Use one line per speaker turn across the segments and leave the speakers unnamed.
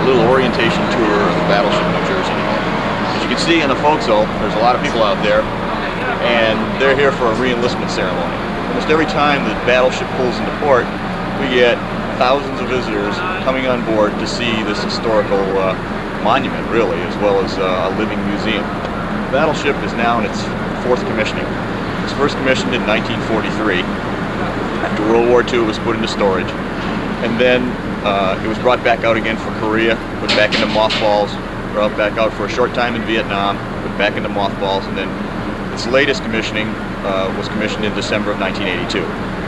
a little orientation tour of the Battleship New Jersey. As you can see in the forecastle, there's a lot of people out there, and they're here for a re-enlistment ceremony. Almost every time the battleship pulls into port, we get thousands of visitors coming on board to see this historical monument, really, as well as a living museum. The battleship is now in its fourth commissioning. It was first commissioned in 1943. After World War II, it was put into storage, and then it was brought back out again for Korea, put back into mothballs, brought back out for a short time in Vietnam, put back into mothballs, and then its latest commissioning was commissioned in December of 1982.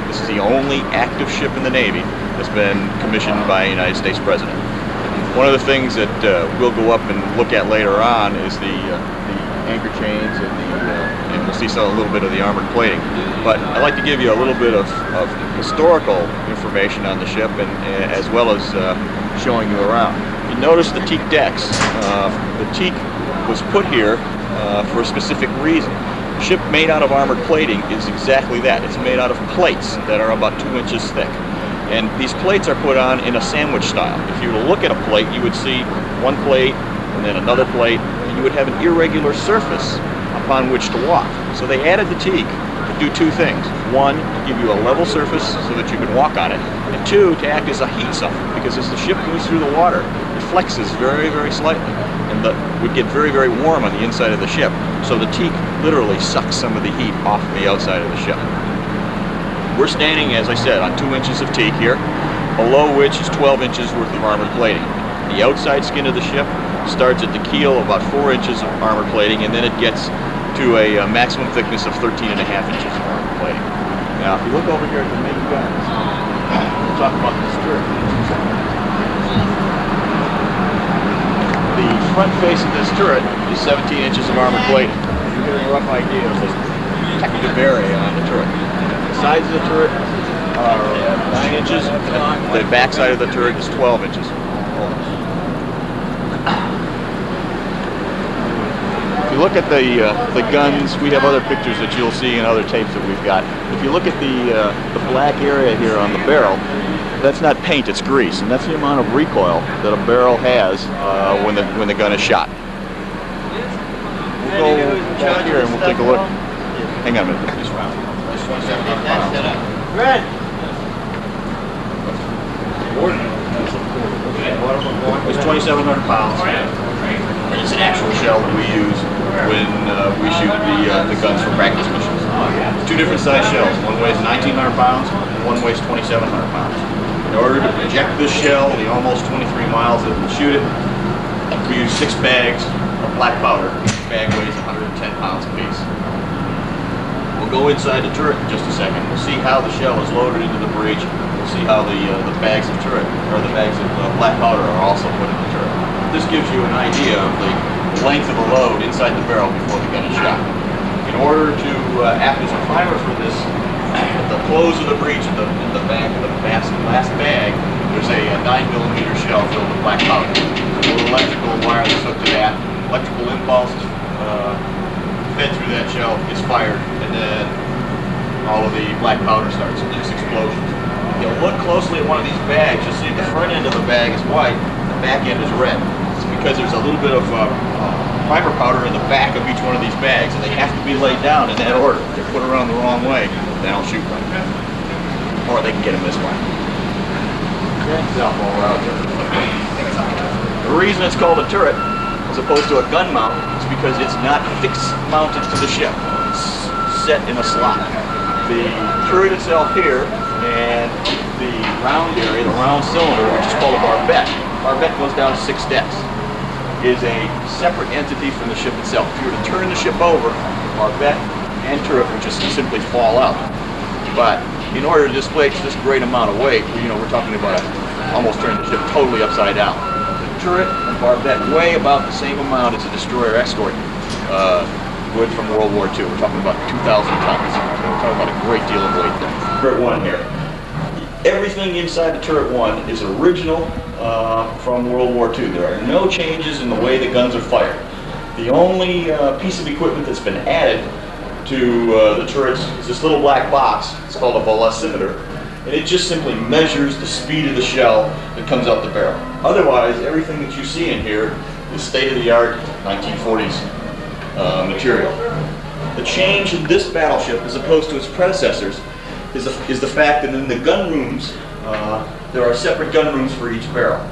This is the only active ship in the Navy that's been commissioned by a United States President. One of the things that we'll go up and look at later on is the anchor chains and we'll see a little bit of the armored plating. But I'd like to give you a little bit of historical information on the ship, and as well as showing you around. You notice the teak decks. The teak was put here for a specific reason. A ship made out of armored plating is exactly that. It's made out of plates that are about 2 inches thick. And these plates are put on in a sandwich style. If you were to look at a plate, you would see one plate and then another plate, and you would have an irregular surface upon which to walk. So they added the teak to do two things. One, to give you a level surface so that you can walk on it, and two, to act as a heat sump, because as the ship moves through the water, it flexes very, very slightly, and would get very, very warm on the inside of the ship. So the teak literally sucks some of the heat off the outside of the ship. We're standing, as I said, on 2 inches of teak here, below which is 12 inches worth of armored plating. The outside skin of the ship starts at the keel about 4 inches of armored plating, and then it gets to a maximum thickness of 13.5 inches of armored plating. Now, if you look over here at the main guns, we'll talk about this turret. The front face of this turret is 17 inches of armored plating. You get a rough idea of the technical area on the turret. The sides of the turret are 9 inches, and the back side of the turret is 12 inches. If you look at the guns, we have other pictures that you'll see in other tapes that we've got. If you look at the black area here on the barrel, that's not paint, it's grease, and that's the amount of recoil that a barrel has when the gun is shot. We'll go back here and we'll take a look. Hang on a minute. This round. This 2,700 pounds. Red. It's 2,700 pounds. It's an actual shell that we use when we shoot the guns for practice missions. Two different size shells. One weighs 1,900 pounds, one weighs 2,700 pounds. In order to project this shell the almost 23 miles that we'll shoot it, we use 6 bags of black powder. Each bag weighs 110 pounds apiece. We'll go inside the turret in just a second. We'll see how the shell is loaded into the breech. We'll see how the bags of turret, or the bags of black powder, are also put in the turret. This gives you an idea of the length of the load inside the barrel before the gun is shot. In order to act as a primer for this, at the close of the breech, in the back of the last bag, there's a 9mm shell filled with black powder. A little electrical wire that's hooked to that. Electrical impulse fed through that shell, gets fired, and then all of the black powder starts to produce explosions. If you look closely at one of these bags, you'll see the front end of the bag is white, the back end is red. It's because there's a little bit of primer powder in the back of each one of these bags, and they have to be laid down in that order. If they're put around the wrong way, they don't shoot right. Or they can get them this way. The reason it's called a turret, as opposed to a gun mount, is because it's not fixed mounted to the ship. It's set in a slot. The turret itself here and the round area, the round cylinder, which is called a barbette. Barbette goes down 6 decks. Is a separate entity from the ship itself. If you were to turn the ship over, barbette and turret would just simply fall out. But in order to displace this great amount of weight, we're talking about almost turning the ship totally upside down. The turret and barbette weigh about the same amount as a destroyer escort would from World War II. We're talking about 2,000 tons. So we're talking about a great deal of weight there. Turret 1 here. Everything inside the turret 1 is original from World War II. There are no changes in the way the guns are fired. The only piece of equipment that's been added to the turrets is this little black box. It's called a velocimeter. and it just simply measures the speed of the shell that comes out the barrel. Otherwise, everything that you see in here is state-of-the-art 1940s material. The change in this battleship, as opposed to its predecessors, is the fact that in the gun rooms, there are separate gun rooms for each barrel.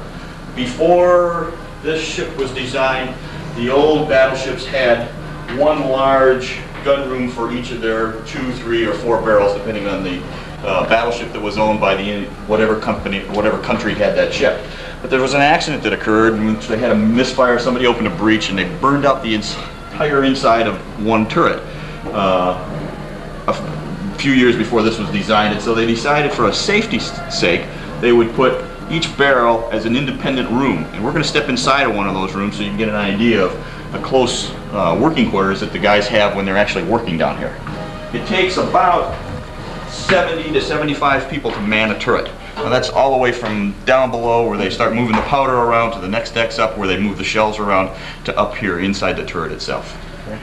Before this ship was designed, the old battleships had one large gun room for each of their 2, 3, or 4 barrels, depending on the battleship that was owned by the whatever country had that ship. But there was an accident that occurred in which they had a misfire. Somebody opened a breach and they burned out the entire inside of one turret a few years before this was designed. And so they decided, for a safety's sake, they would put each barrel as an independent room. And we're going to step inside of one of those rooms so you can get an idea of the close working quarters that the guys have when they're actually working down here. It takes about 70 to 75 people to man a turret. Now that's all the way from down below where they start moving the powder around to the next decks up where they move the shells around to up here inside the turret itself. Okay.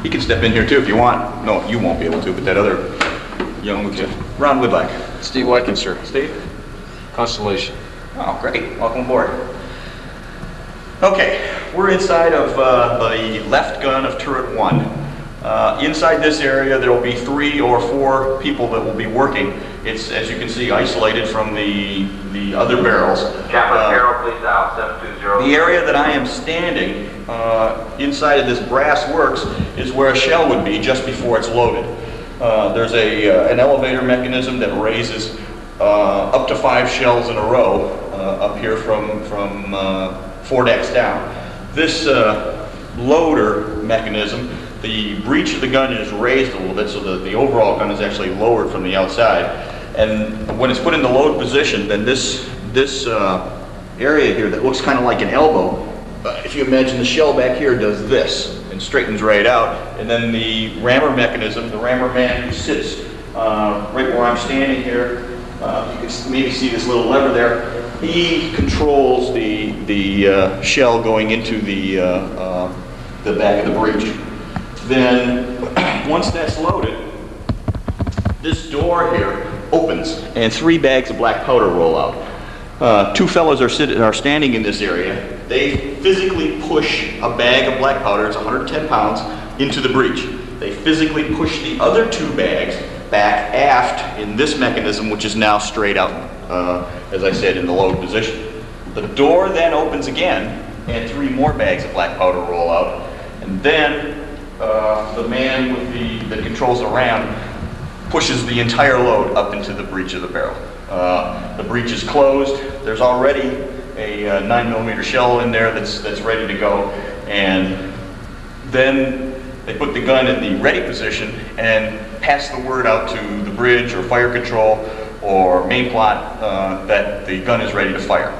You can step in here too if you want. No, you won't be able to, but that other young lieutenant. Ron Woodlack.
Steve Watkins, sir.
Steve?
Constellation.
Oh, great. Welcome aboard. Okay, we're inside of the left gun of turret 1. Inside this area, there will be 3 or 4 people that will be working. It's, as you can see, isolated from the other barrels.
Captain Carroll, please out, 720.
The area that I am standing inside of this brass works is where a shell would be just before it's loaded. There's an elevator mechanism that raises up to 5 shells in a row up here from 4 decks down. This loader mechanism, the breech of the gun is raised a little bit so that the overall gun is actually lowered from the outside. And when it's put in the load position, then this area here that looks kind of like an elbow, if you imagine the shell back here does this and straightens right out. And then the rammer mechanism, the rammer man who sits right where I'm standing here, you can maybe see this little lever there. He controls the shell going into the back of the breech. Then, once that's loaded, this door here opens and 3 bags of black powder roll out. 2 fellows are standing in this area. They physically push a bag of black powder, it's 110 pounds, into the breech. They physically push the other 2 bags back aft in this mechanism, which is now straight out, as I said, in the load position. The door then opens again, and 3 more bags of black powder roll out, and then the man that controls the ram pushes the entire load up into the breech of the barrel. The breech is closed. There's already a 9mm shell in there that's ready to go, and then they put the gun in the ready position and pass the word out to the bridge or fire control or main plot that the gun is ready to fire.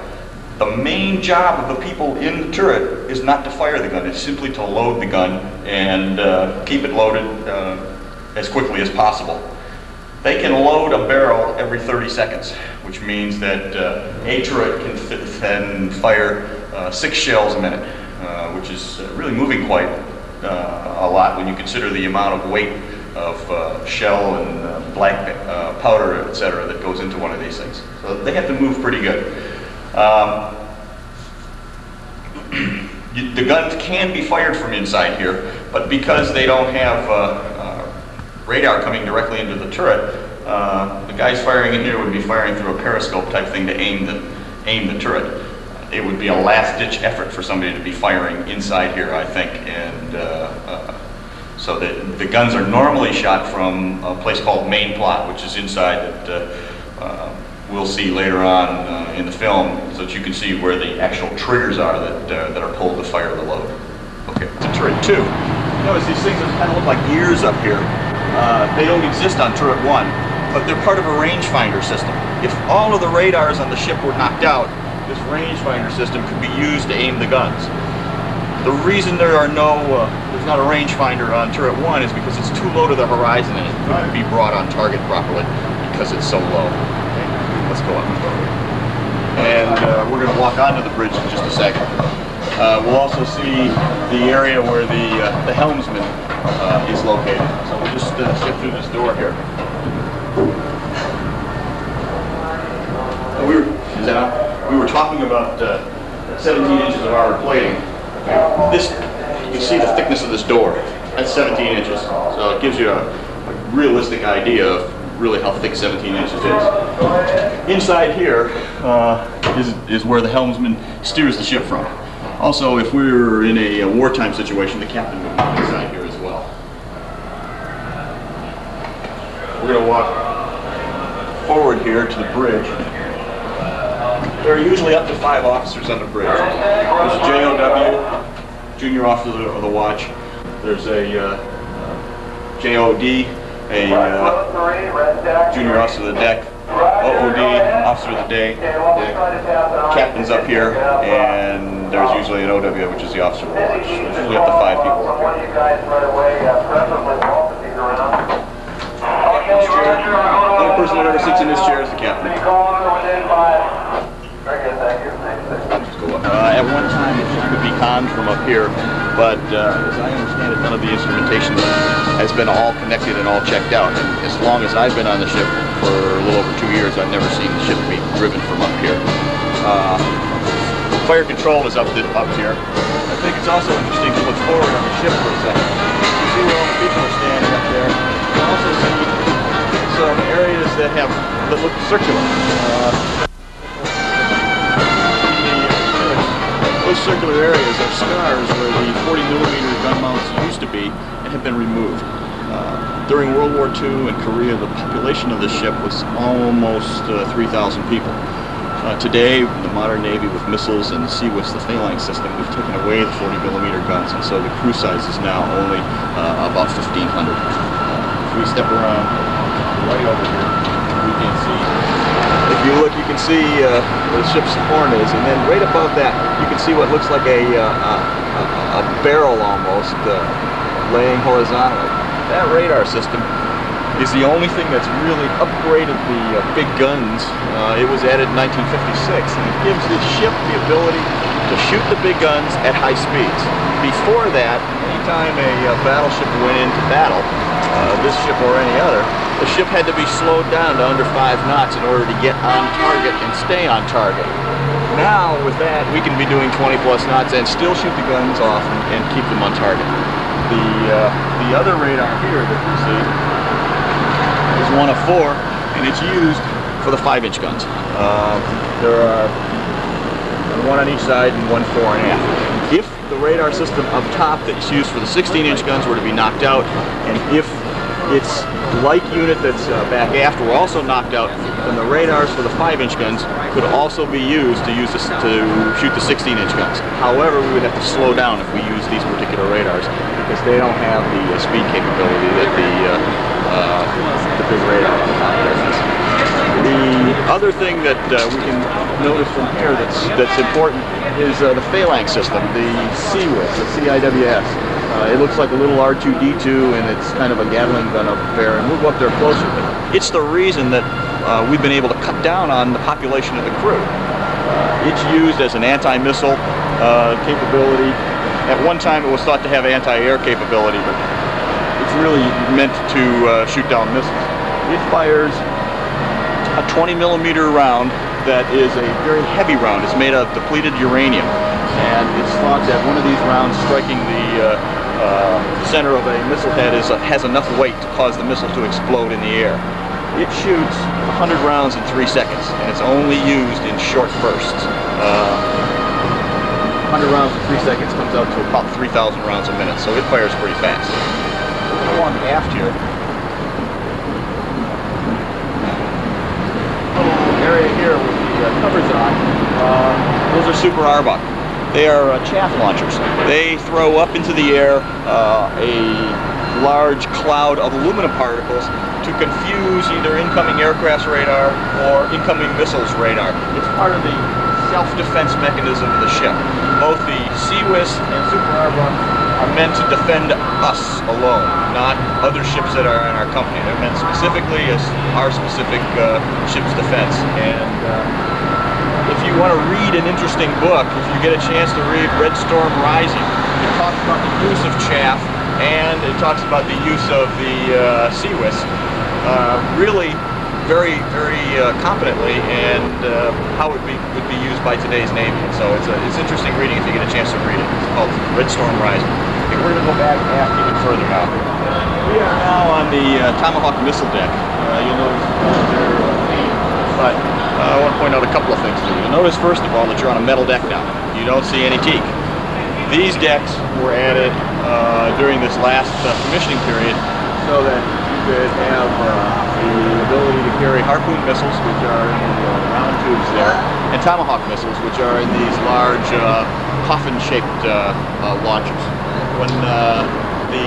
The main job of the people in the turret is not to fire the gun, it's simply to load the gun and keep it loaded as quickly as possible. They can load a barrel every 30 seconds, which means that a turret can fire 6 shells a minute, which is really moving quite a lot when you consider the amount of weight of shell and black powder, etc., that goes into one of these things. So they have to move pretty good. The guns can be fired from inside here, but because they don't have radar coming directly into the turret, the guys firing in here would be firing through a periscope type thing to aim the turret. It would be a last-ditch effort for somebody to be firing inside here, I think, and so the guns are normally shot from a place called main plot, which is inside that we'll see later on in the film, so that you can see where the actual triggers are that are pulled to fire the load. Okay, to turret 2. Notice these things that kind of look like ears up here. They don't exist on turret 1, but they're part of a rangefinder system. If all of the radars on the ship were knocked out, this rangefinder system could be used to aim the guns. The reason there's not a rangefinder on turret 1 is because it's too low to the horizon and it couldn't be brought on target properly because it's so low. Okay? let's go up. And we're going to walk onto the bridge in just a second. We'll also see the area where the helmsman is located. So we'll just step through this door here. We were talking about 17 inches of armor plating. This, you see the thickness of this door. That's 17 inches. So it gives you a realistic idea of really how thick 17 inches is. Inside here is where the helmsman steers the ship from. Also, if we were in a wartime situation, the captain would be inside here as well. We're going to walk forward here to the bridge. There are usually up to 5 officers on the bridge. There's a JOW, Junior Officer of the Watch. There's a JOD, a Junior Officer of the Deck, OOD, Officer of the Day. The captain's up here, and there's usually an OW, which is the Officer of the Watch. So there's usually up to 5 people up here. The only person that ever sits in this chair is the captain. At one time it could be conned from up here, but as I understand it, none of the instrumentation has been all connected and all checked out. And as long as I've been on the ship, for a little over 2 years, I've never seen the ship be driven from up here. Fire control is up here. I think it's also interesting to look forward on the ship for a second. You see where all the people are standing up there. You can also see some areas that look circular. Those circular areas are scars where the 40mm gun mounts used to be and have been removed. During World War II in Korea, the population of this ship was almost 3,000 people. Today, the modern Navy with missiles and the CWIS, the Phalanx system, we've taken away the 40mm guns, and so the crew size is now only about 1,500. If we step around right over here, we can see. If you look, you can see where the ship's horn is, and then right above that, you can see what looks like a barrel almost laying horizontally. That radar system is the only thing that's really upgraded the big guns. It was added in 1956, and it gives the ship the ability to shoot the big guns at high speeds. Before that, anytime a battleship went into battle, this ship or any other, the ship had to be slowed down to under 5 knots in order to get on target and stay on target. Now, with that, we can be doing 20 plus knots and still shoot the guns off and keep them on target. The other radar here that you see is one of 4, and it's used for the 5-inch guns. There are 1 on each side and 1 fore and aft. If the radar system up top that's used for the 16-inch guns were to be knocked out, and if its like unit that's back aft were also knocked out, then the radars for the 5-inch guns could also be used to shoot the 16-inch guns. However, we would have to slow down if we use these particular radars because they don't have the speed capability that the big radar on the top there has. The other thing that we can notice from here that's important is the Phalanx system, the CWIS, the CIWS. It looks like a little R2-D2, and it's kind of a Gatling gun up there, and we'll go up there closer. It's the reason that we've been able to cut down on the population of the crew. It's used as an anti-missile capability. At one time it was thought to have anti-air capability, but it's really meant to shoot down missiles. It fires a 20mm round that is a very heavy round. It's made of depleted uranium, and it's thought that one of these rounds striking the center of a missile head has enough weight to cause the missile to explode in the air. It shoots 100 rounds in 3 seconds, and it's only used in short bursts. 100 rounds in 3 seconds comes out to about 3,000 rounds a minute, so it fires pretty fast. We'll go on aft here. Area here with the covers on, those are Super Arbok. They are chaff launchers. They throw up into the air a large cloud of aluminum particles to confuse either incoming aircraft's radar or incoming missiles radar. It's part of the self-defense mechanism of the ship. Both the CWIS and Super Arbok are meant to defend us alone, not other ships that are in our company. They're meant specifically as our specific ship's defense. And if you want to read an interesting book, if you get a chance to read Red Storm Rising, it talks about the use of chaff and it talks about the use of the sea whisk really very, very competently, and how it would be used by today's Navy. And so it's interesting reading if you get a chance to read it. It's called Red Storm Rising. Okay, we're going to go back aft even further now. We are now on the Tomahawk missile deck. You'll notice but I want to point out a couple of things to you. You'll notice first of all that you're on a metal deck now. You don't see any teak. These decks were added during this last commissioning period so that you could have the ability to carry harpoon missiles, which are in the round tubes there, and Tomahawk missiles, which are in these large coffin-shaped launchers. When the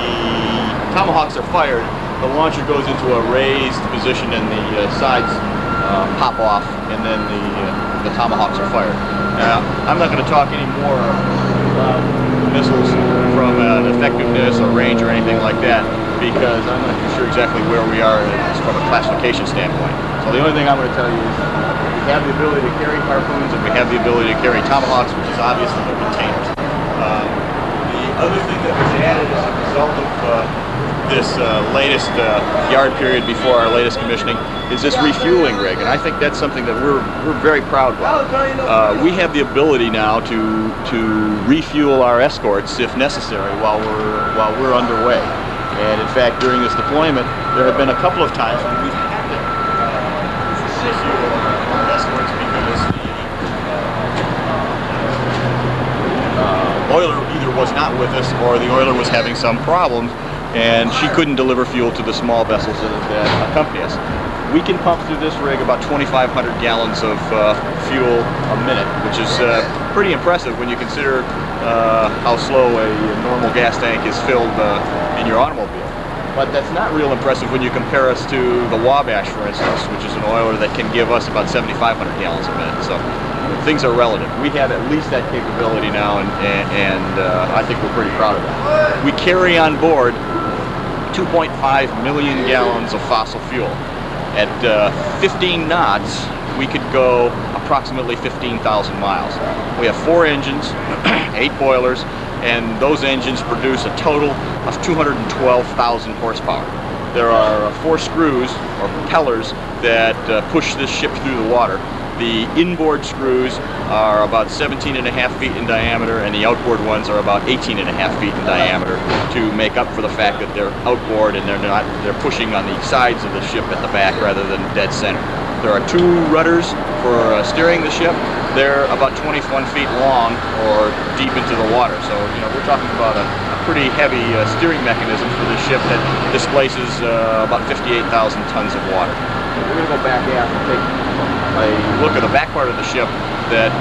Tomahawks are fired, the launcher goes into a raised position and the sides pop off, and then the Tomahawks are fired. Now, I'm not going to talk any more about missiles from an effectiveness or range or anything like that, because I'm not too sure exactly where we are from a classification standpoint. So the only thing I'm going to tell you is we have the ability to carry harpoons and we have the ability to carry Tomahawks, which is obviously the containers. The other thing that was added as a result of this latest yard period before our latest commissioning is this refueling rig, and I think that's something that we're very proud of. We have the ability now to refuel our escorts if necessary while we're underway. And in fact, during this deployment, there have been a couple of times when we've had to refuel our escorts because the oiler either was not with us or the oiler was having some problems, and she couldn't deliver fuel to the small vessels that accompany us. We can pump through this rig about 2,500 gallons of fuel a minute, which is pretty impressive when you consider how slow a normal gas tank is filled in your automobile. But that's not real impressive when you compare us to the Wabash, for instance, which is an oiler that can give us about 7,500 gallons a minute. So things are relative. We have at least that capability now, and I think we're pretty proud of that. We carry on board 2.5 million gallons of fossil fuel. At 15 knots, we could go approximately 15,000 miles. We have 4 engines, 8 boilers, and those engines produce a total of 212,000 horsepower. There are 4 screws, or propellers, that push this ship through the water. The inboard screws are about 17.5 feet in diameter, and the outboard ones are about 18.5 feet in diameter to make up for the fact that they're outboard and they're pushing on the sides of the ship at the back rather than dead center. There are 2 rudders for steering the ship. They're about 21 feet long or deep into the water. So, we're talking about a pretty heavy steering mechanism for this ship that displaces about 58,000 tons of water. We're going to go back aft and take a look at the back part of the ship that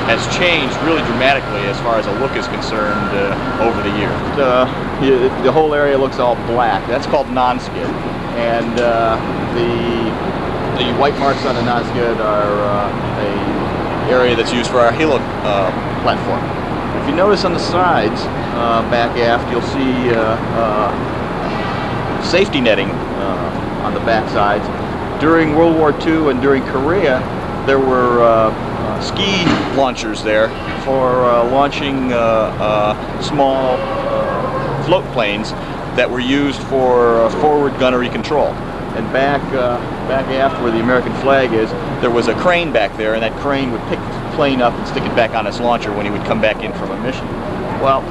has changed really dramatically as far as a look is concerned over the years. The whole area looks all black. That's called non-skid, and the white marks on the non-skid are a area that's used for our helo platform. If you notice on the sides, back aft, you'll see safety netting on the back sides. During World War II and during Korea, there were ski launchers there for launching small float planes that were used for forward gunnery control. And back aft where the American flag is, there was a crane back there, and that crane would pick the plane up and stick it back on its launcher when he would come back in from a mission. Well,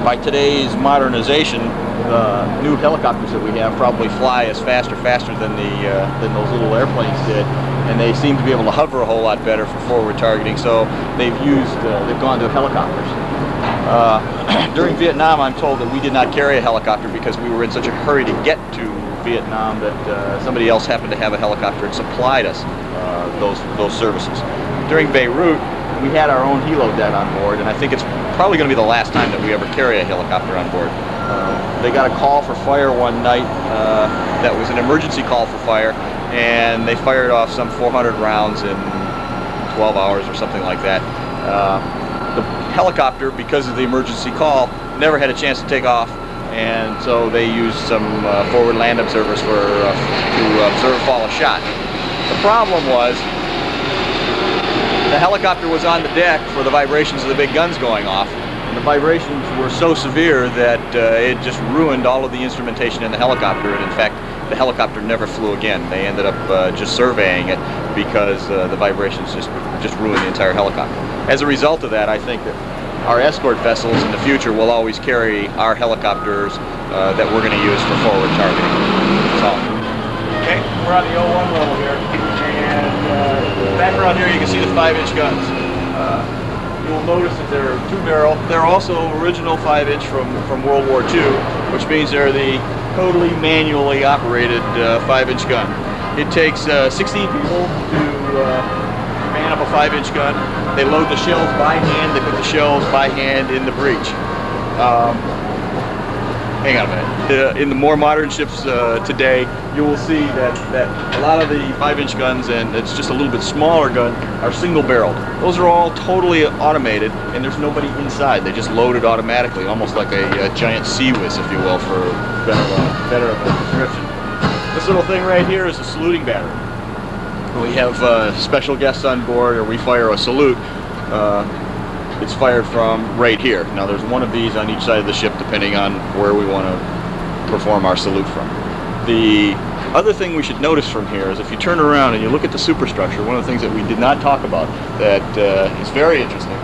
by today's modernization, new helicopters that we have probably fly as fast or faster than those little airplanes did, and they seem to be able to hover a whole lot better for forward targeting. So they've gone to helicopters. During Vietnam, I'm told that we did not carry a helicopter because we were in such a hurry to get to Vietnam that somebody else happened to have a helicopter and supplied us those services. During Beirut, we had our own helo deck on board, and I think it's probably going to be the last time that we ever carry a helicopter on board. They got a call for fire one night that was an emergency call for fire, and they fired off some 400 rounds in 12 hours or something like that. the helicopter, because of the emergency call, never had a chance to take off, and so they used some forward land observers to observe fall of shot. The problem was the helicopter was on the deck for the vibrations of the big guns going off, and the vibrations were so severe that it just ruined all of the instrumentation in the helicopter, and in fact the helicopter never flew again. They ended up just surveying it because the vibrations just ruined the entire helicopter. As a result of that, I think that our escort vessels in the future will always carry our helicopters that we're going to use for forward targeting. So, okay, we're on the 01 level here, and back around here you can see the 5-inch guns. You'll notice that they're 2-barrel. They're also original 5-inch from World War II, which means they're the totally manually operated 5-inch gun. It takes 16 people to man up a 5-inch gun. They load the shells by hand. They put the shells by hand in the breech. Hang on a minute. In the more modern ships today, you will see that a lot of the 5-inch guns, and it's just a little bit smaller gun, are single-barreled. Those are all totally automated, and there's nobody inside. They just load it automatically, almost like a giant sea whiz, if you will, for better of a description. This little thing right here is a saluting battery. We have special guests on board, or we fire a salute. It's fired from right here. Now there's one of these on each side of the ship depending on where we want to perform our salute from. The other thing we should notice from here is if you turn around and you look at the superstructure, one of the things that we did not talk about that is very interesting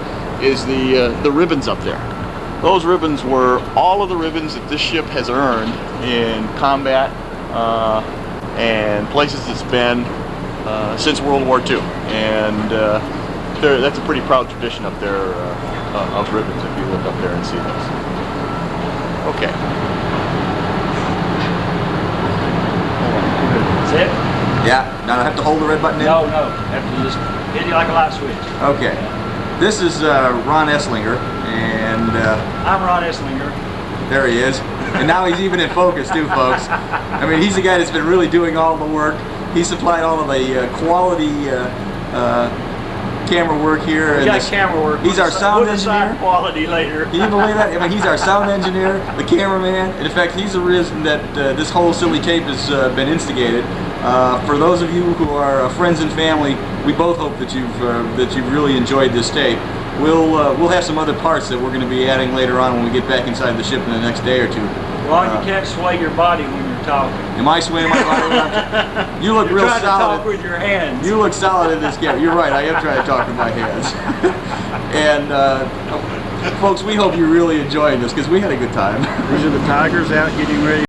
is the ribbons up there. Those ribbons were all of the ribbons that this ship has earned in combat and places it's been since World War II. And that's a pretty proud tradition up there of ribbons if you look up there and see those. Okay.
That's it?
Yeah. Now I have to hold the red button in?
No. Have to just hit it like a light switch.
Okay. This is Ron Eslinger, and
I'm Ron Eslinger.
there he is. And now he's even in focus too, folks. I mean, he's the guy that's been really doing all the work. He supplied all of the quality camera work here.
We got camera work.
He's our sound engineer.
Quality later.
Can you believe that? I mean, he's our sound engineer, the cameraman, and in fact, he's the reason that this whole silly tape has been instigated. For those of you who are friends and family, we both hope that you've really enjoyed this tape. We'll have some other parts that we're going to be adding later on when we get back inside the ship in the next day or two.
Well, you can't sway your body when you're talking.
Am I swaying my body? You look
You're
real
trying
solid.
to talk with your hands.
You look solid in this camera. You're right. I am trying to talk with my hands. And folks, we hope you're really enjoying this because we had a good time.
These are the Tigers out getting ready